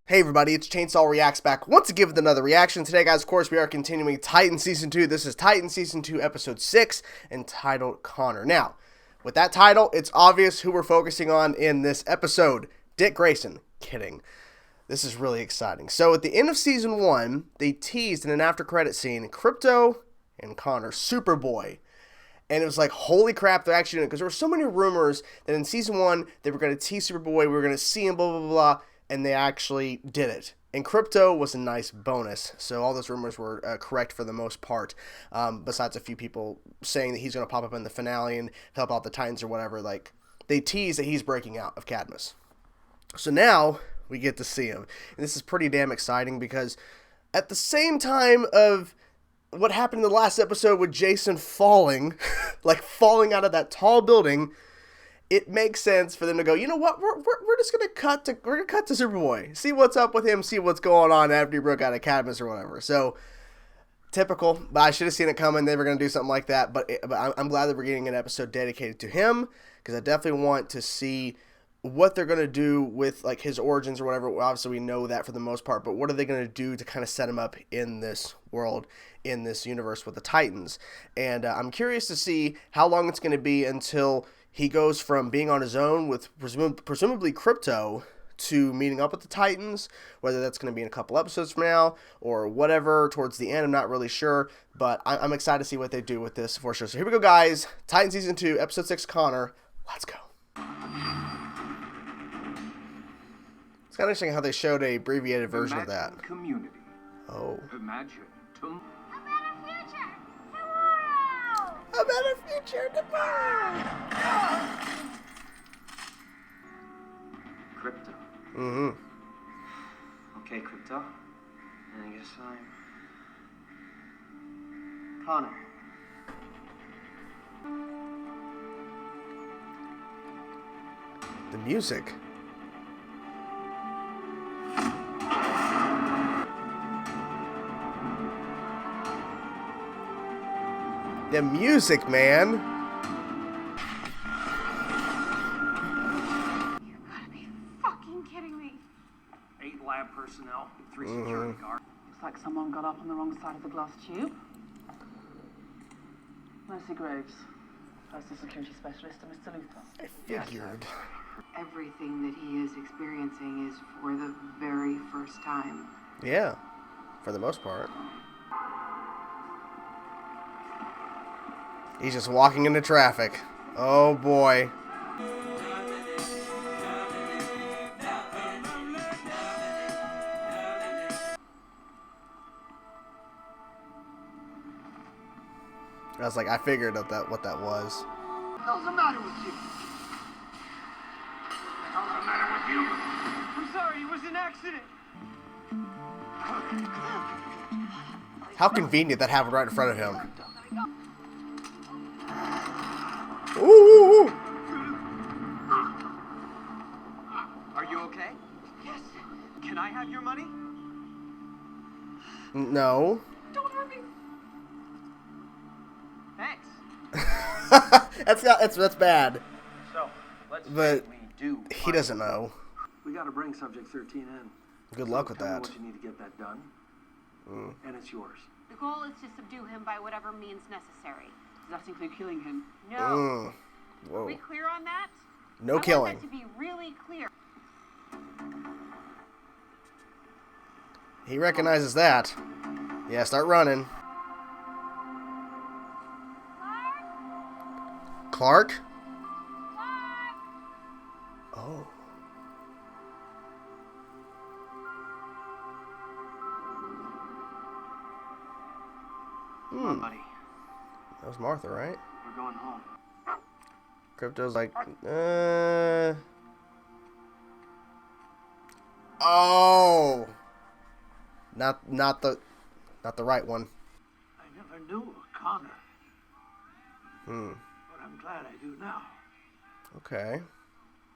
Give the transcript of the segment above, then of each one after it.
Hey everybody, it's Chainsaw Reacts back once again with another reaction. Today, guys, of course, we are continuing Titan Season 2. This is Titan Season 2, Episode 6, entitled Connor. Now, with that title, it's obvious who we're focusing on in this episode. Dick Grayson. Kidding. This is really exciting. So, at the end of Season 1, they teased in an after-credit scene, Crypto and Connor, Superboy. And it was like, holy crap, they're actually doing it. Because there were so many rumors that in Season 1, they were going to tease Superboy, we were going to see him, blah, blah, blah. And they actually did it. And Crypto was a nice bonus. So all those rumors were correct for the most part. Besides a few people saying that he's going to pop up in the finale and help out the Titans or whatever. Like, they tease that he's breaking out of Cadmus. So now we get to see him. And this is pretty damn exciting because at the same time of what happened in the last episode with Jason falling, like falling out of that tall building, it makes sense for them to go, you know what, we're just gonna cut to Superboy, see what's up with him, see what's going on after he broke out of Cadmus or whatever. So typical, but I should have seen it coming. They were gonna do something like that, but I'm glad that we're getting an episode dedicated to him because I definitely want to see what they're gonna do with like his origins or whatever. Obviously, we know that for the most part, but what are they gonna do to kind of set him up in this world, in this universe with the Titans? And I'm curious to see how long it's gonna be until he goes from being on his own with presumably Crypto to meeting up with the Titans, whether that's going to be in a couple episodes from now or whatever towards the end. I'm not really sure, but I'm excited to see what they do with this for sure. So here we go, guys. Titan Season 2, Episode 6, Connor. Let's go. It's kind of interesting how they showed a abbreviated version of that. Community. Oh. Imagine tomorrow. A better future tomorrow. Crypto. Mm-hmm. Okay, Crypto. And I guess I'm Connor. The music. The music, man. You gotta be fucking kidding me. 8 lab personnel, 3 security guards. Looks like someone got up on the wrong side of the glass tube. Mercy Graves, Postal Security Specialist, and Mr. Luther. I figured. Everything that he is experiencing is for the very first time. Yeah, for the most part. He's just walking into traffic. Oh boy. I was like, I figured what that was. What the hell's the matter with you? What the hell's the matter with you? I'm sorry, it was an accident. How convenient that happened right in front of him. Ooh. Are you okay? Yes. Can I have your money? No. Don't hurt me. Thanks. that's bad. So, let's But say we do. he doesn't know. We gotta bring subject 13 in. Good luck with Tell me that. what you need to get that done. And it's yours. The goal is to subdue him by whatever means necessary. Does that include killing him? No. Whoa. Are we clear on that? No I killing. want that to be really clear. He recognizes that. Yeah, start running. Clark? Oh. Come on, buddy. That was Martha, right? We're going home. Crypto's like, Oh. Not the right one. I never knew Connor, Hmm. but I'm glad I do now. Okay.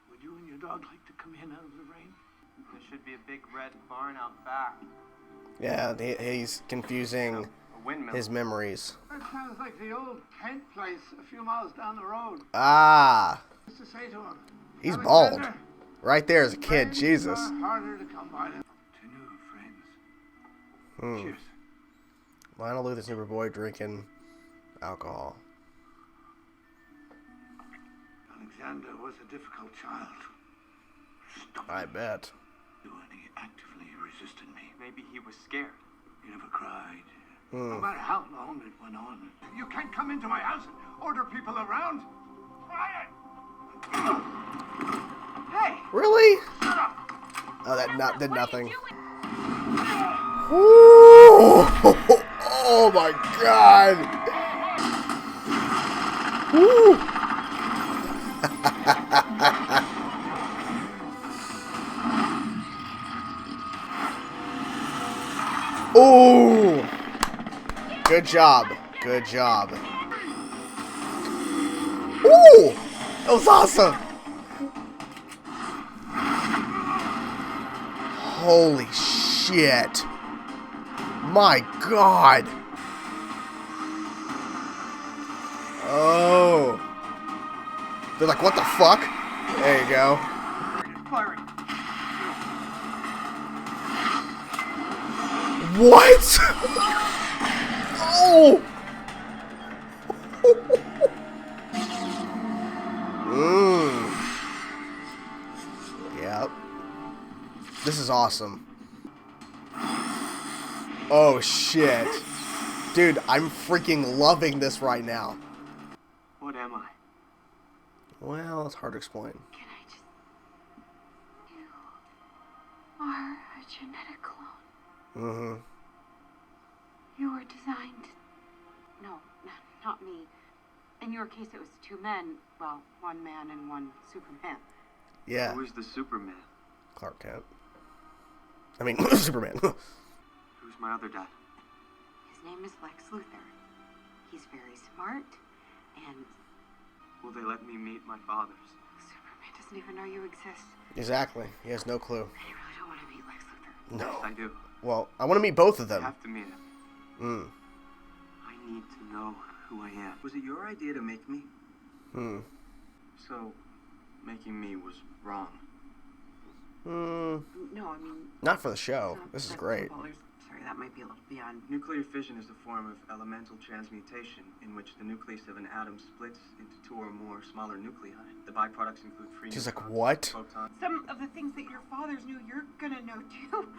Would you and your dog like to come in out of the rain? There should be a big red barn out back. Yeah, he's confusing A windmill. his memories. That sounds like the old Kent place a few miles down the road. Ah. What's to say to him? He's bald. Alexander, Right there as a kid, rains Jesus. are harder to come by than Cheers. Lionel Luther's Superboy drinking alcohol. Alexander was a difficult child. I bet. And he actively resisted me. Maybe he was scared. He never cried. No matter how long it went on. You can't come into my house and order people around. Quiet! Hey! Really? Shut up! Oh, that did What are nothing. you doing? Ooh. Oh my god! Woo. Ooh! Good job. Good job. Ooh! That was awesome! Holy shit. My god. Oh. They're like, what the fuck? There you go. Firing. What? Oh. Yep. This is awesome. Oh shit. Dude, I'm freaking loving this right now. What am I? Well, it's hard to explain. Can I just... You are a genetic clone. Mm-hmm. You were designed... No, not me. In your case, it was two men. Well, one man and one Superman. Yeah. Who is the Superman? Clark Kent. I mean, Superman. Who's my other dad? His name is Lex Luthor. He's very smart, and Will they let me meet my fathers? Superman doesn't even know you exist. Exactly. He has no clue. I really don't want to meet Lex Luthor. No. Yes, I do. Well, I want to meet both of I them. have to meet him. Hmm. I need to know who I am. Was it your idea to make me? Hmm. So, making me was wrong. Hmm. No, I mean... Not for the show. not This is like great. footballers. Sorry, that might be a little beyond... Nuclear fission is a form of elemental transmutation in which the nucleus of an atom splits into two or more smaller nuclei. The byproducts include free She's like, neutrons, what? photons. Some of the things that your fathers knew, you're gonna know too.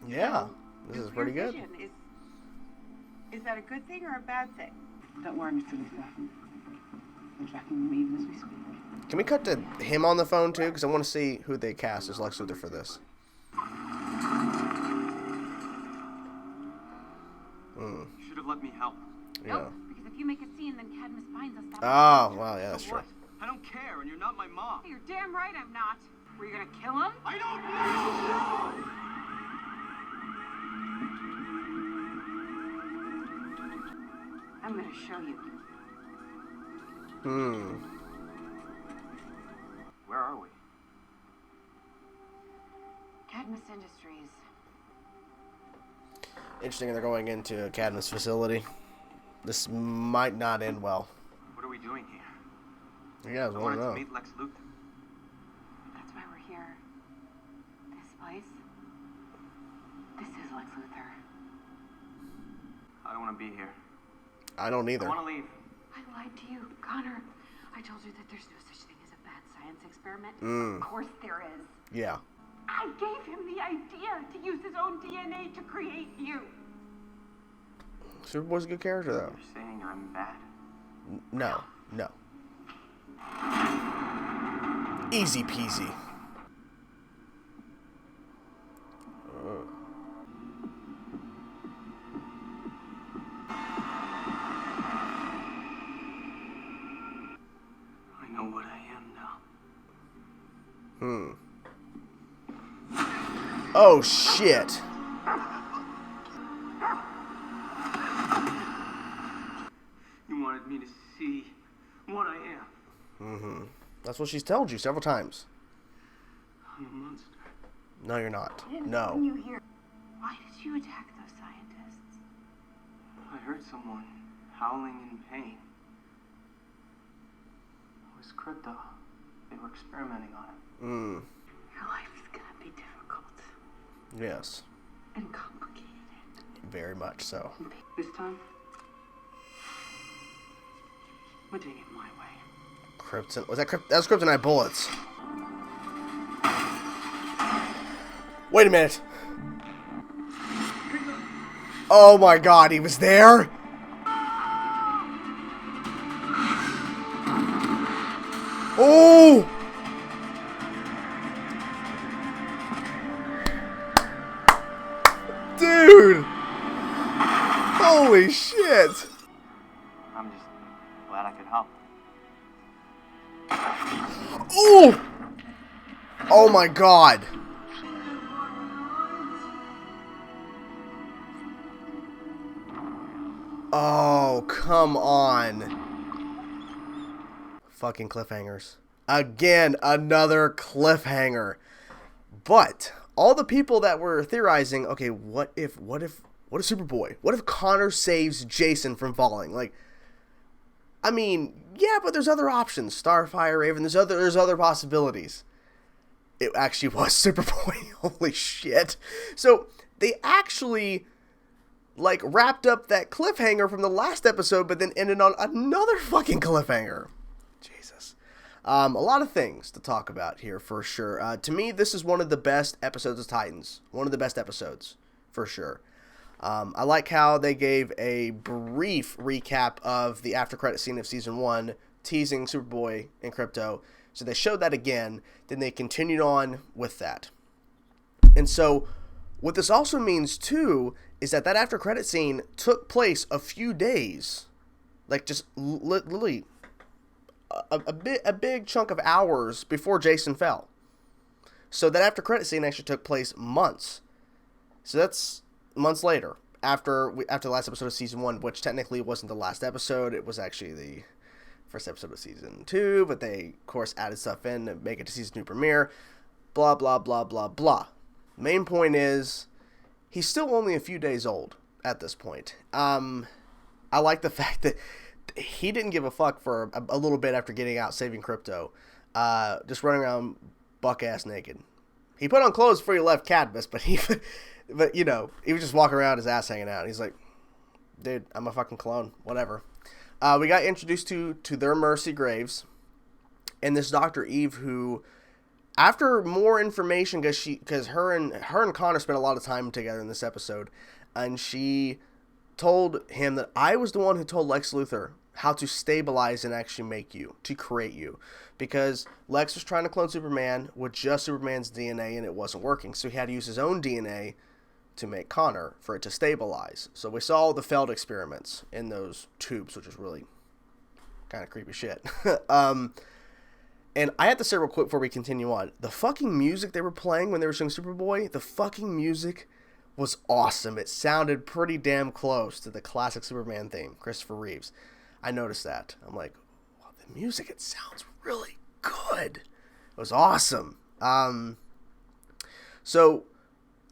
Yeah. This is Nuclear pretty good. fission, Is that a good thing or a bad thing? Don't worry, Mr. Luther. We're tracking them even as we speak. Can we cut to him on the phone too? Because I want to see who they cast as Lex Luthor for this. You should have let me help. Yeah. Nope, because if you make a scene, then Cadmus finds us. Oh, well, yeah, that's So true. what? I don't care, and you're not my mom. You're damn right I'm not. Were you gonna kill him? I don't know! I'm gonna show you. Hmm. Where are we? Cadmus Industries. Interesting, they're going into a Cadmus facility. This might not end well. What are we doing here? You guys I want wanted to to know. meet Lex Luthor. That's why we're here. This place. This is Lex Luthor. I don't want to be here. I don't I either. want to leave. I lied to you, Connor. I told you that there's no such thing as a bad science experiment. Mm. Of course there is. Yeah. I gave him the idea to use his own DNA to create you. Superboy's a good character, though. You're saying I'm bad? No. No. Easy peasy. I know what I am now. Oh, shit. You wanted me to see what I am. That's what she's told you several times. I'm a monster. No, you're not. When No. you hear, why did you attack those scientists? I heard someone howling in pain. It was crypto. They were experimenting on it. Your life is gonna be difficult Yes. and complicated. very much so. This time, we're doing it my way. Krypton, that was kryptonite bullets. Wait a minute. Oh my god, he was there? Oh! Dude! Holy shit! I'm just glad I could help. Oh! Oh my god! Oh, come on. Fucking cliffhangers. Again, another cliffhanger. But all the people that were theorizing, okay, what if Superboy? What if Connor saves Jason from falling? Like, I mean, yeah, but there's other options. Starfire, Raven, there's other possibilities. It actually was Superboy. Holy shit. So they actually like wrapped up that cliffhanger from the last episode, but then ended on another fucking cliffhanger. Jesus. A lot of things to talk about here for sure. To me, this is one of the best episodes of Titans. One of the best episodes for sure. I like how they gave a brief recap of the after credit scene of season 1, teasing Superboy and Krypto. So they showed that again, then they continued on with that. And so what this also means too is that after credit scene took place a few days, like just literally a big chunk of hours before Jason fell. So that after credit scene actually took place months. So that's months later after the last episode of season 1, which technically wasn't the last episode. It was actually the first episode of season 2, but they of course added stuff in to make it to season 2 premiere. Blah blah blah blah blah. Main point is he's still only a few days old at this point. I like the fact that he didn't give a fuck for a little bit after getting out, saving Krypto, just running around buck ass naked. He put on clothes before he left Cadmus, but you know, he was just walking around, his ass hanging out. He's like, dude, I'm a fucking clone, whatever. We got introduced to their Mercy Graves, and this Dr. Eve who, after more information, because her and Connor spent a lot of time together in this episode, and she told him that I was the one who told Lex Luthor how to stabilize and actually make you, to create you, because Lex was trying to clone Superman with just Superman's DNA and it wasn't working, so he had to use his own DNA to make Connor for it to stabilize. So we saw the failed experiments in those tubes, which is really kind of creepy shit. And I have to say real quick before we continue on, the fucking music they were playing when they were showing Superboy, the fucking music was awesome. It sounded pretty damn close to the classic Superman theme, Christopher Reeves. I noticed that. I'm like, wow, the music, it sounds really good. It was awesome. So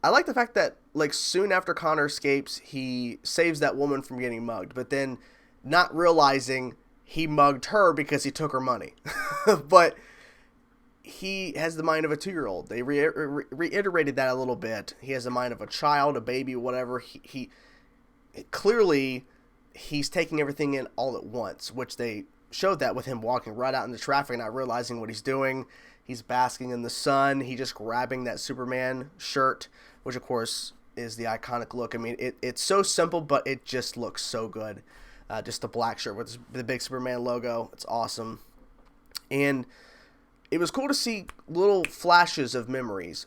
I like the fact that, like, soon after Connor escapes, he saves that woman from getting mugged, but then not realizing he mugged her because he took her money. But he has the mind of a 2-year-old. They reiterated that a little bit. He has the mind of a child, a baby, whatever. He clearly, he's taking everything in all at once, which they showed that with him walking right out into traffic and not realizing what he's doing. He's basking in the sun. He just grabbing that Superman shirt, which of course is the iconic look. I mean, it's so simple, but it just looks so good. Just the black shirt with the big Superman logo. It's awesome. And it was cool to see little flashes of memories.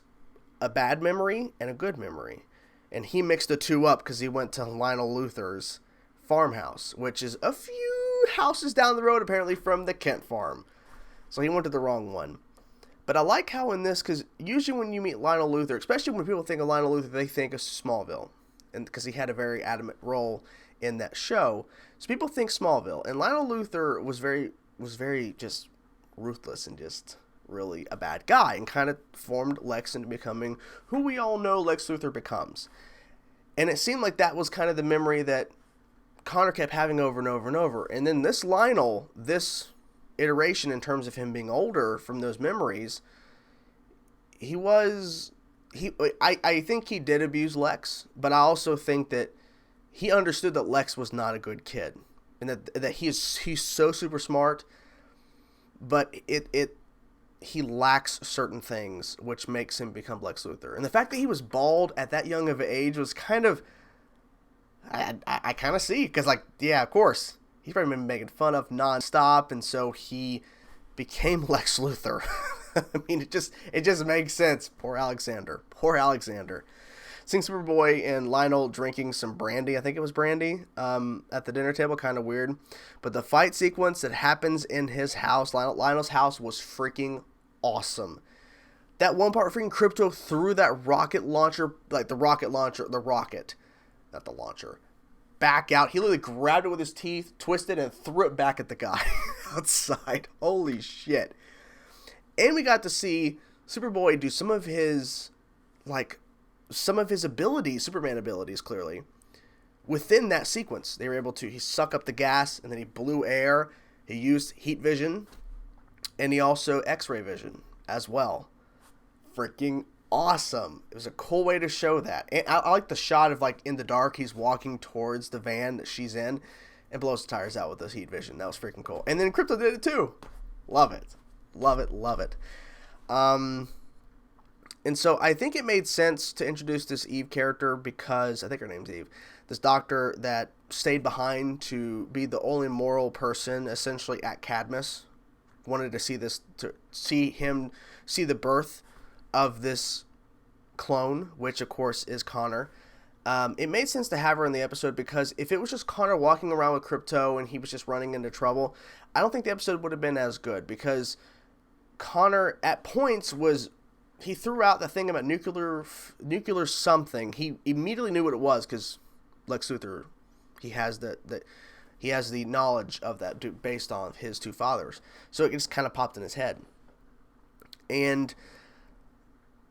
A bad memory and a good memory. And he mixed the two up because he went to Lionel Luthor's farmhouse, which is a few houses down the road apparently from the Kent farm. So he went to the wrong one. But I like how in this, because usually when you meet Lionel Luthor, especially when people think of Lionel Luthor, they think of Smallville. And because he had a very adamant role in that show. So people think Smallville. And Lionel Luthor was very just ruthless and just really a bad guy, and kind of formed Lex into becoming who we all know Lex Luthor becomes. And it seemed like that was kind of the memory that Connor kept having over and over and over. And then this Lionel, this iteration in terms of him being older from those memories, I think he did abuse Lex, but I also think that he understood that Lex was not a good kid, and that he's so super smart, but he lacks certain things, which makes him become Lex Luthor. And the fact that he was bald at that young of an age was kind of, I kind of see, because, like, yeah, of course, he's probably been making fun of nonstop, and so he became Lex Luthor. I mean, it just makes sense. Poor Alexander. Seeing Superboy and Lionel drinking some brandy, I think it was brandy, at the dinner table, kind of weird. But the fight sequence that happens in his house, Lionel's house, was freaking awesome. That one part, freaking Crypto threw that rocket launcher, like the rocket, not the launcher, back out. He literally grabbed it with his teeth, twisted, and threw it back at the guy outside. Holy shit. And we got to see Superboy do some of his abilities, Superman abilities, clearly, within that sequence. They were able to, he suck up the gas, and then he blew air. He used heat vision, and he also X-ray vision as well. Freaking awesome. It was a cool way to show that. And I like the shot of, like, in the dark, he's walking towards the van that she's in and blows the tires out with this heat vision. That was freaking cool. And then Krypto did it too. Love it. And so I think it made sense to introduce this Eve character because, I think her name's Eve, this doctor that stayed behind to be the only moral person essentially at Cadmus. Wanted to see this, to see the birth of this clone, which of course is Connor. It made sense to have her in the episode because if it was just Connor walking around with Krypto and he was just running into trouble, I don't think the episode would have been as good because Connor at points he threw out the thing about nuclear something. He immediately knew what it was because Lex Luthor, he has the knowledge of that based on his two fathers. So it just kind of popped in his head. And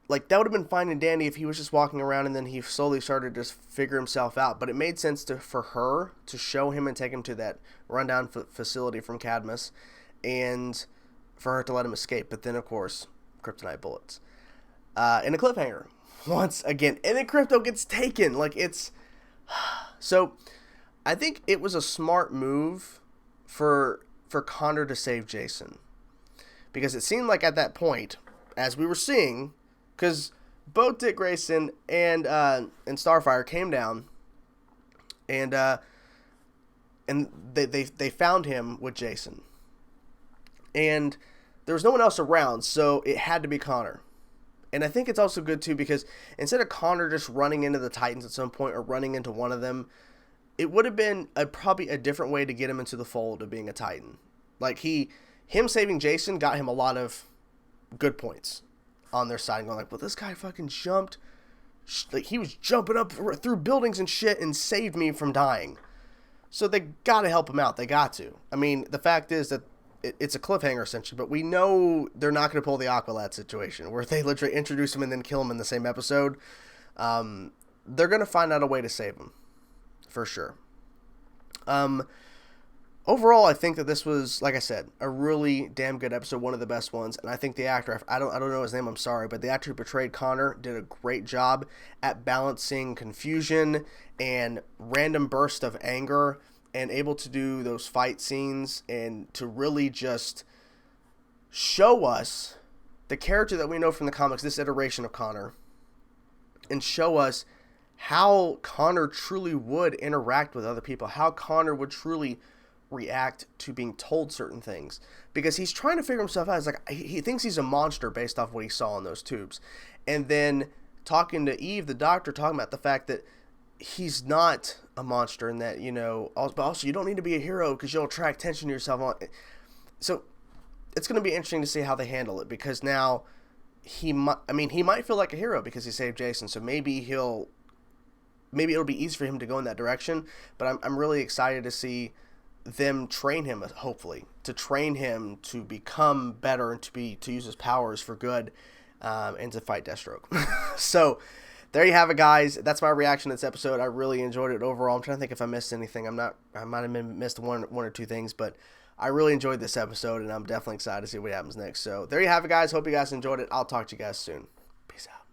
like that would have been fine and dandy if he was just walking around and then he slowly started to just figure himself out. But it made sense for her to show him and take him to that rundown facility from Cadmus and for her to let him escape. But then, of course, kryptonite bullets. And a cliffhanger once again. And then Krypto gets taken. Like, it's... So, I think it was a smart move for Connor to save Jason. Because it seemed like at that point, as we were seeing, because both Dick Grayson and Starfire came down, and they found him with Jason. And there was no one else around, so it had to be Connor. And I think it's also good, too, because instead of Connor just running into the Titans at some point or running into one of them, it would have been probably a different way to get him into the fold of being a Titan. Like, him saving Jason got him a lot of good points on their side. Going like, well, this guy fucking jumped. Like, he was jumping up through buildings and shit and saved me from dying. So they got to help him out. They got to. I mean, the fact is that it's a cliffhanger, essentially, but we know they're not going to pull the Aqualad situation, where they literally introduce him and then kill him in the same episode. They're going to find out a way to save him, for sure. Overall, I think that this was, like I said, a really damn good episode, one of the best ones, and I think the actor, I don't know his name, I'm sorry, but the actor who portrayed Connor did a great job at balancing confusion and random burst of anger, and able to do those fight scenes and to really just show us the character that we know from the comics, this iteration of Connor, and show us how Connor truly would interact with other people, how Connor would truly react to being told certain things, because he's trying to figure himself out. It's like he thinks he's a monster based off what he saw in those tubes, and then talking to Eve, the doctor, talking about the fact that he's not a monster, and that, you know, but also you don't need to be a hero because you'll attract attention to yourself. So it's going to be interesting to see how they handle it, because now he might feel like a hero because he saved Jason, so maybe it'll be easy for him to go in that direction. But I'm really excited to see them train him, hopefully, to train him to become better and to use his powers for good, and to fight Deathstroke. So there you have it, guys. That's my reaction to this episode. I really enjoyed it overall. I'm trying to think if I missed anything. I might have missed one or two things, but I really enjoyed this episode, and I'm definitely excited to see what happens next. So there you have it, guys. Hope you guys enjoyed it. I'll talk to you guys soon. Peace out.